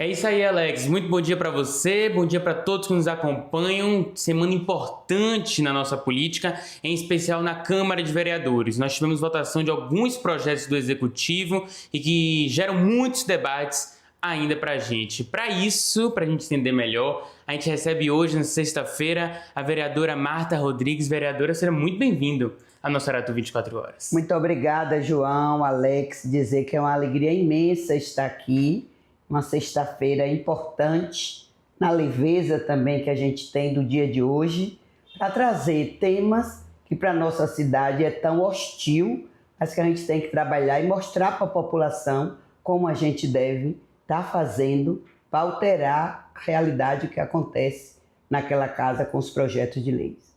É isso aí, Alex. Muito bom dia para você, bom dia para todos que nos acompanham. Semana importante na nossa política, em especial na Câmara de Vereadores. Nós tivemos votação de alguns projetos do Executivo e que geram muitos debates ainda para a gente. Para isso, para a gente entender melhor, a gente recebe hoje, na sexta-feira, a vereadora Marta Rodrigues. Vereadora, seja muito bem-vindo à nossa Aratu 24 Horas. Muito obrigada, João, Alex. Dizer que é uma alegria imensa estar aqui. Uma sexta-feira importante, na leveza também que a gente tem do dia de hoje, para trazer temas que para a nossa cidade é tão hostil, mas que a gente tem que trabalhar e mostrar para a população como a gente deve estar fazendo para alterar a realidade que acontece naquela casa com os projetos de leis.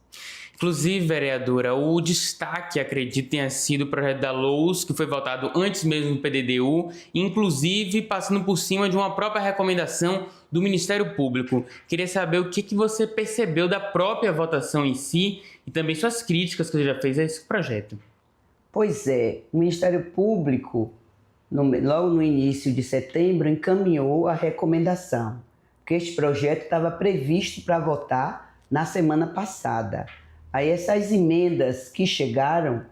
Inclusive, vereadora, o destaque, acredito, tenha sido o projeto da LOUS, que foi votado antes mesmo do PDDU, inclusive passando por cima de uma própria recomendação do Ministério Público. Queria saber o que você percebeu da própria votação em si e também suas críticas que você já fez a esse projeto. Pois é, o Ministério Público, logo no início de setembro, encaminhou a recomendação, porque este projeto estava previsto para votar na semana passada. Aí essas emendas que chegaram,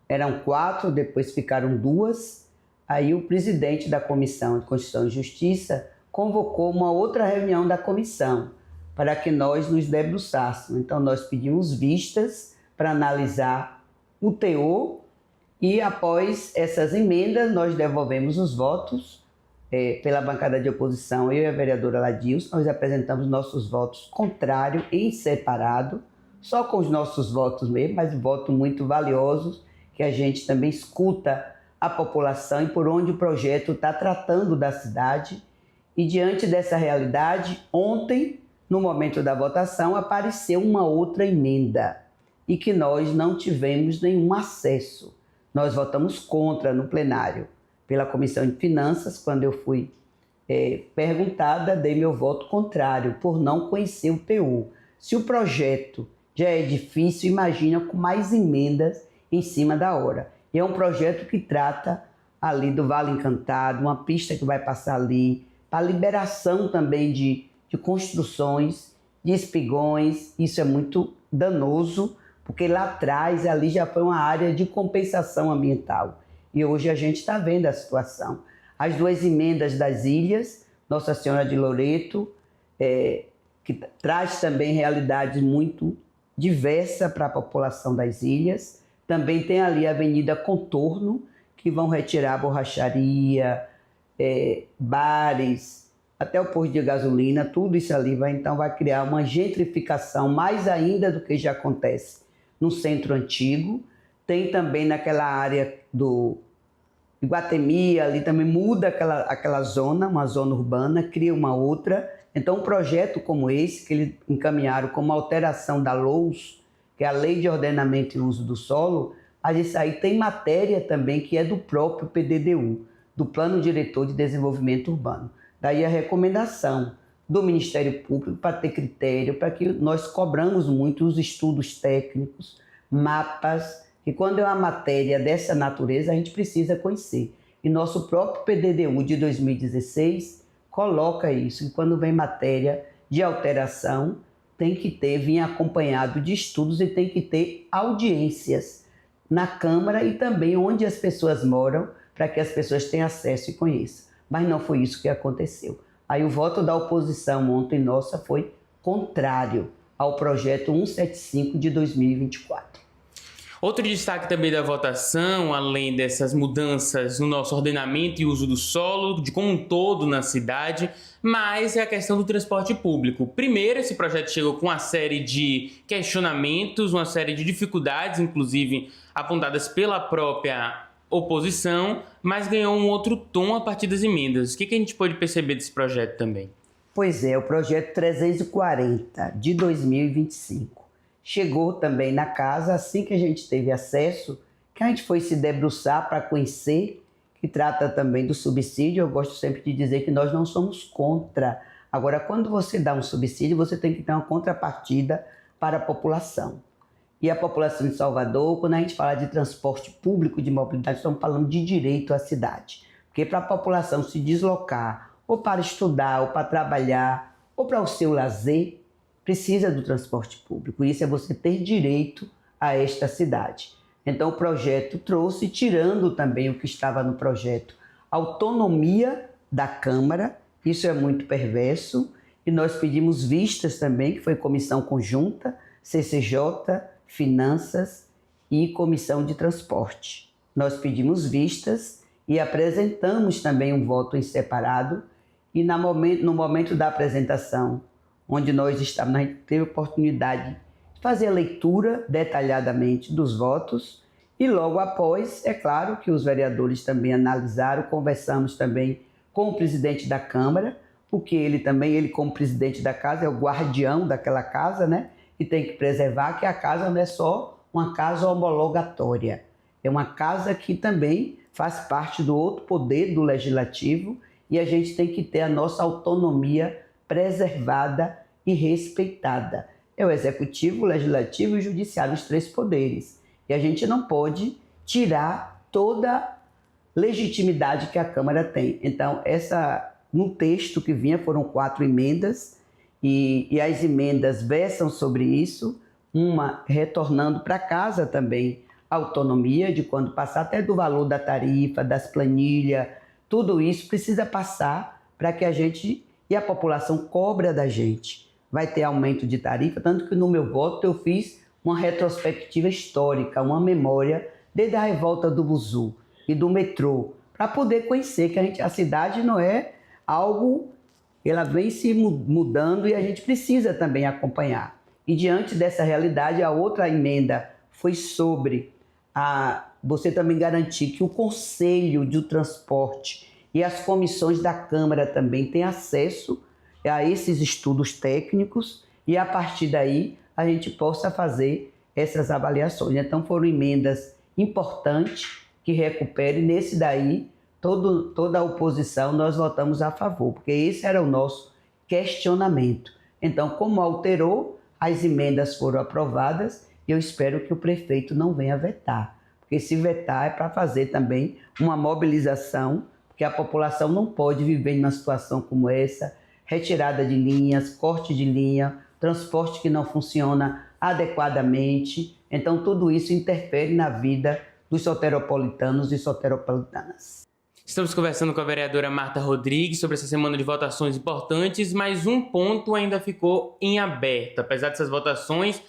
eram 4, depois ficaram 2. Aí o presidente da Comissão de Constituição e Justiça convocou uma outra reunião da comissão para que nós nos debruçássemos. Então nós pedimos vistas para analisar o teor e após essas emendas nós devolvemos os votos pela bancada de oposição. Eu e a vereadora Ladilson, nós apresentamos nossos votos contrários em separado, só com os nossos votos mesmo, mas votos muito valiosos, que a gente também escuta a população e por onde o projeto está tratando da cidade. E diante dessa realidade, ontem, no momento da votação, apareceu uma outra emenda e que nós não tivemos nenhum acesso. Nós votamos contra no plenário. Pela Comissão de Finanças, quando eu fui perguntada, dei meu voto contrário, por não conhecer o teor. Se o projeto já é difícil, imagina com mais emendas em cima da hora. E é um projeto que trata ali do Vale Encantado, uma pista que vai passar ali, para liberação também de construções, de espigões. Isso é muito danoso, porque lá atrás ali já foi uma área de compensação ambiental. E hoje a gente está vendo a situação. As 2 emendas das ilhas, Nossa Senhora de Loreto, que traz também realidades muito diversa para a população das ilhas. Também tem ali a Avenida Contorno, que vão retirar a borracharia, bares, até o posto de gasolina, tudo isso ali vai criar uma gentrificação mais ainda do que já acontece no centro antigo. Tem também naquela área do Iguatemi, ali também muda aquela zona, uma zona urbana, cria uma outra. Então, um projeto como esse, que eles encaminharam como alteração da LOUS, que é a Lei de Ordenamento e Uso do Solo, isso aí tem matéria também que é do próprio PDDU, do Plano Diretor de Desenvolvimento Urbano. Daí a recomendação do Ministério Público para ter critério, para que nós cobramos muito os estudos técnicos, mapas, e quando é uma matéria dessa natureza, a gente precisa conhecer. E nosso próprio PDDU de 2016 coloca isso, e quando vem matéria de alteração, tem que vir acompanhado de estudos e tem que ter audiências na Câmara e também onde as pessoas moram, para que as pessoas tenham acesso e conheçam. Mas não foi isso que aconteceu. Aí o voto da oposição ontem nossa foi contrário ao projeto 175 de 2024. Outro destaque também da votação, além dessas mudanças no nosso ordenamento e uso do solo, de como um todo na cidade, mas é a questão do transporte público. Primeiro, esse projeto chegou com uma série de questionamentos, uma série de dificuldades, inclusive apontadas pela própria oposição, mas ganhou um outro tom a partir das emendas. O que a gente pode perceber desse projeto também? Pois é, o projeto 340 de 2025. Chegou também na casa, assim que a gente teve acesso, que a gente foi se debruçar para conhecer, que trata também do subsídio. Eu gosto sempre de dizer que nós não somos contra. Agora, quando você dá um subsídio, você tem que ter uma contrapartida para a população. E a população de Salvador, quando a gente fala de transporte público, de mobilidade, estamos falando de direito à cidade. Porque para a população se deslocar ou para estudar, ou para trabalhar, ou para o seu lazer, precisa do transporte público. Isso é você ter direito a esta cidade. Então o projeto trouxe, tirando também o que estava no projeto, autonomia da Câmara. Isso é muito perverso. E nós pedimos vistas também, que foi comissão conjunta, CCJ, Finanças e Comissão de Transporte. Nós pedimos vistas e apresentamos também um voto em separado. E no momento da apresentação, onde nós estávamos, a gente teve a oportunidade de fazer a leitura detalhadamente dos votos. E logo após, é claro que os vereadores também analisaram, conversamos também com o presidente da Câmara, porque ele como presidente da casa é o guardião daquela casa, né? E tem que preservar que a casa não é só uma casa homologatória, é uma casa que também faz parte do outro poder do legislativo e a gente tem que ter a nossa autonomia preservada e respeitada. É o executivo, o legislativo e o judiciário, os três poderes. E a gente não pode tirar toda a legitimidade que a Câmara tem. Então, no texto que vinha foram 4 emendas e as emendas versam sobre isso, uma retornando para casa também a autonomia de quando passar, até do valor da tarifa, das planilhas, tudo isso precisa passar para que a gente e a população cobra da gente. Vai ter aumento de tarifa, tanto que no meu voto eu fiz uma retrospectiva histórica, uma memória desde a revolta do Buzu e do metrô, para poder conhecer que a cidade não é algo, ela vem se mudando e a gente precisa também acompanhar. E diante dessa realidade, a outra emenda foi sobre você também garantir que o Conselho de Transporte e as comissões da Câmara também têm acesso a esses estudos técnicos e a partir daí a gente possa fazer essas avaliações. Então foram emendas importantes que recuperem. Nesse daí, toda a oposição nós votamos a favor, porque esse era o nosso questionamento. Então, como alterou, as emendas foram aprovadas e eu espero que o prefeito não venha vetar, porque se vetar é para fazer também uma mobilização, porque a população não pode viver em uma situação como essa, retirada de linhas, corte de linha, transporte que não funciona adequadamente. Então, tudo isso interfere na vida dos soteropolitanos e soteropolitanas. Estamos conversando com a vereadora Marta Rodrigues sobre essa semana de votações importantes, mas um ponto ainda ficou em aberto. Apesar dessas votações,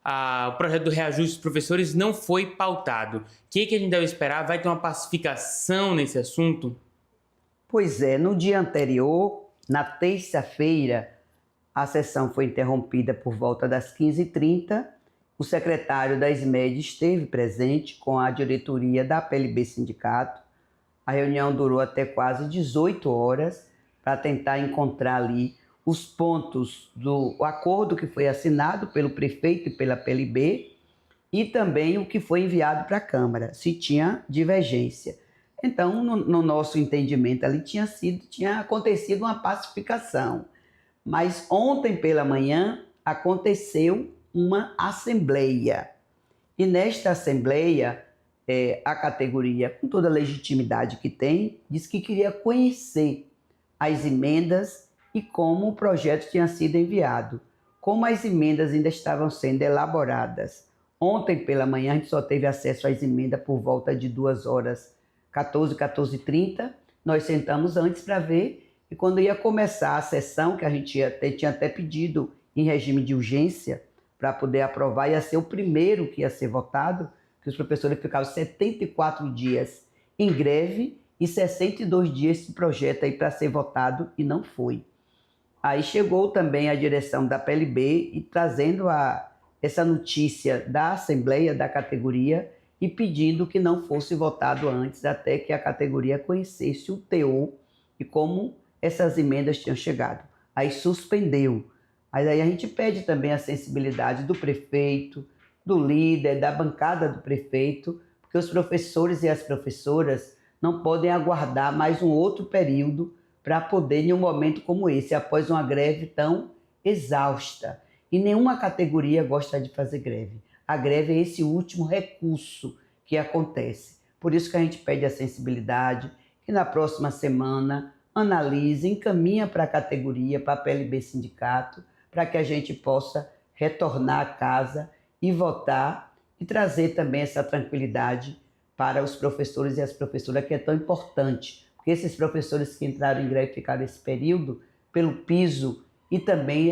o projeto do reajuste dos professores não foi pautado. O que a gente deve esperar? Vai ter uma pacificação nesse assunto? Pois é, no dia anterior, na terça-feira, a sessão foi interrompida por volta das 15h30. O secretário da SMED esteve presente com a diretoria da PLB Sindicato. A reunião durou até quase 18 horas para tentar encontrar ali os pontos do acordo que foi assinado pelo prefeito e pela PLB e também o que foi enviado para a Câmara, se tinha divergência. Então, no nosso entendimento ali tinha acontecido uma pacificação. Mas ontem pela manhã aconteceu uma assembleia. E nesta assembleia, a categoria, com toda a legitimidade que tem, disse que queria conhecer as emendas e como o projeto tinha sido enviado. Como as emendas ainda estavam sendo elaboradas. Ontem pela manhã a gente só teve acesso às emendas por volta de 2h, 14h30. Nós sentamos antes para ver e quando ia começar a sessão, que a gente tinha até pedido em regime de urgência para poder aprovar, ia ser o primeiro que ia ser votado, que os professores ficavam 74 dias em greve e 62 dias esse projeto aí para ser votado e não foi. Aí chegou também a direção da PLB e trazendo essa notícia da Assembleia, da categoria, e pedindo que não fosse votado antes, até que a categoria conhecesse o teor e como essas emendas tinham chegado. Aí suspendeu. Mas aí a gente pede também a sensibilidade do prefeito, do líder, da bancada do prefeito, porque os professores e as professoras não podem aguardar mais um outro período para poder, em um momento como esse, após uma greve tão exausta. E nenhuma categoria gosta de fazer greve. A greve é esse último recurso que acontece. Por isso que a gente pede a sensibilidade, que na próxima semana analisa, encaminha para a categoria, para a PLB Sindicato, para que a gente possa retornar à casa e votar e trazer também essa tranquilidade para os professores e as professoras, que é tão importante, porque esses professores que entraram em greve ficaram esse período pelo piso e também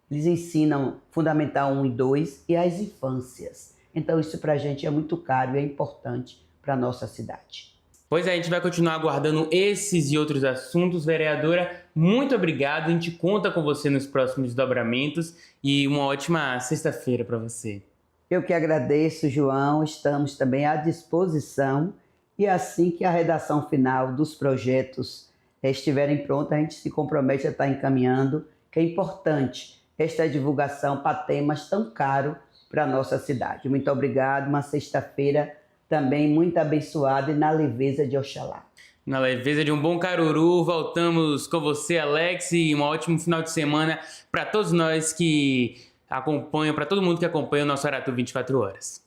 eles ensinam Fundamental 1 e 2 e as infâncias. Então isso para a gente é muito caro e é importante para a nossa cidade. Pois é, a gente vai continuar aguardando esses e outros assuntos. Vereadora, muito obrigado. A gente conta com você nos próximos desdobramentos e uma ótima sexta-feira para você. Eu que agradeço, João. Estamos também à disposição e assim que a redação final dos projetos estiverem prontas, a gente se compromete a estar encaminhando, que é importante esta divulgação para temas tão caros para a nossa cidade. Muito obrigado. Uma sexta-feira também muito abençoada e na leveza de Oxalá. Na leveza de um bom caruru, voltamos com você, Alex, e um ótimo final de semana para todos nós que acompanham, para todo mundo que acompanha o nosso Aratu 24 Horas.